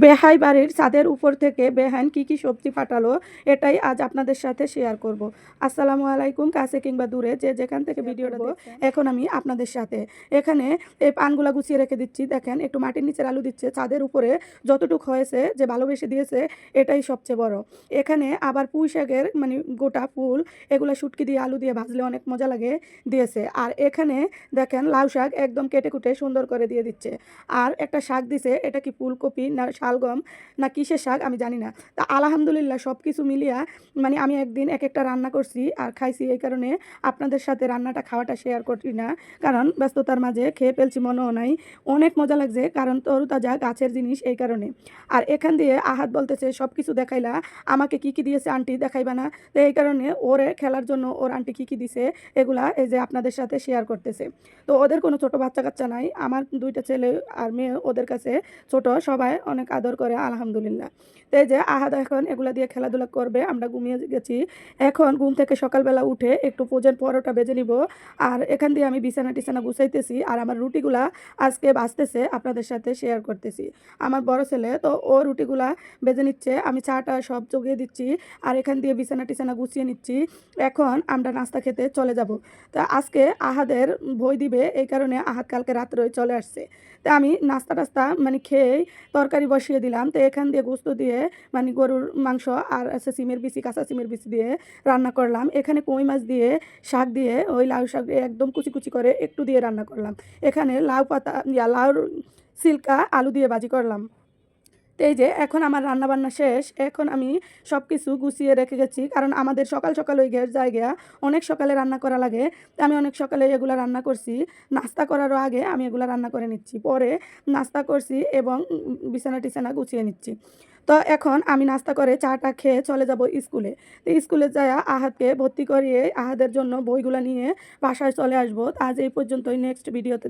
বেহাই বাড়ির ছাদের উপর থেকে বেহান কি সবজি ফাটালো এটাই আজ আপনাদের সাথে শেয়ার করব। আসসালামু আলাইকুম, কাছে কিংবা দূরে যে যেখান থেকে ভিডিওটা দেখছেন। এখন আমি আপনাদের সাথে এখানে এই পানগুলা গুছিয়ে রেখে দিচ্ছি। দেখেন একটু মাটির নিচের আলু দিচ্ছে, ছাদের উপরে যতটুক হয়েছে যে ভালোবেসে দিয়েছে এটাই সবচেয়ে বড়। এখানে আবার পুঁই শাকের মানে গোটা ফুল, এগুলো শুটকি দিয়ে আলু দিয়ে ভাজলে অনেক মজা লাগে দিয়েছে। আর এখানে দেখেন লাউ শাক একদম কেটে কুটে সুন্দর করে দিয়ে দিচ্ছে। আর একটা শাক দিছে, এটা কি ফুলকপি না শালগম না কিসের শাক আমি জানি না। তা আলহামদুলিল্লাহ সব কিছু মিলিয়া মানে আমি একদিন এক একটা রান্না করছি আর খাইছি, এই কারণে আপনাদের সাথে রান্নাটা খাওয়াটা শেয়ার করছি না, কারণ ব্যস্ততার মাঝে খেয়ে ফেলছি মনেও নাই। অনেক মজা লাগছে কারণ তরুতাজা গাছের জিনিস, এই কারণে। আর এখান দিয়ে আহাত বলতেছে সব কিছু দেখাইলা, আমাকে কি দিয়েছে আন্টি দেখাইবা না? তো এই কারণে ওরে খেলার জন্য ওর আন্টি কি দিছে এগুলা এই যে আপনাদের সাথে শেয়ার করতেছে। তো ওদের কোনো ছোট বাচ্চা কাচ্চা নাই, আমার দুইটা ছেলে আর মেয়ে ওদের কাছে ছোট, সবাই অনেক আদর করে আলহামদুলিল্লাহ। তো এই যে আহাদ এখন এগুলা দিয়ে খেলাধুলা করবে, আমরা ঘুমিয়ে গেছি। এখন ঘুম থেকে সকালবেলা উঠে একটু ভোজন পরোটা বেজে নিব। আর এখান দিয়ে আমি বিছানা টিছানা গুছাইতেছি আর আমার রুটিগুলা আজকে বাজতেছে, আপনাদের সাথে শেয়ার করতেছি। আমার বড় ছেলে তো ও রুটিগুলা বেজে নিচ্ছে, আমি চাটা সব জগিয়ে দিচ্ছি আর এখান দিয়ে বিছানা টিছানা গুছিয়ে নিচ্ছি। এখন আমরা নাস্তা খেতে চলে যাব। তা আজকে আহাদের বই দিবে, এই কারণে আহাদ কালকে রাত্রে চলে আসছে। তা আমি নাস্তা টাস্তা মানে খেয়েই তরকারি বসিয়ে দিলাম। তো এখান দিয়ে গোস্ত দিয়ে মানে গরুর মাংস আর আছে সিমের বিচি, কাঁচা সিমের বিচি দিয়ে রান্না করলাম। এখানে কই মাছ দিয়ে শাক দিয়ে ওই লাউ শাক দিয়ে একদম কুচি কুচি করে একটু দিয়ে রান্না করলাম। এখানে লাউ পাতা লাউর সিল্কা আলু দিয়ে ভাজি করলাম। তো এই যে এখন আমার রান্নাবান্না শেষ, এখন আমি সব কিছু গুছিয়ে রেখে গেছি, কারণ আমাদের সকাল সকাল ওই গ্যাস জায়গা অনেক সকালে রান্না করা লাগে। তো আমি অনেক সকালে এগুলো রান্না করছি, নাস্তা করারও আগে আমি এগুলো রান্না করে নিচ্ছি, পরে নাস্তা করছি এবং বিছানা টিছানা গুছিয়ে নিচ্ছি। তো এখন আমি নাস্তা করে চাটা খেয়ে চলে যাব স্কুলে। তো স্কুলে যাওয়া আহাদকে ভর্তি করিয়ে আহাদের জন্য বইগুলো নিয়ে বাসায় চলে আসবো। আজ এই পর্যন্তই, নেক্সট ভিডিওতে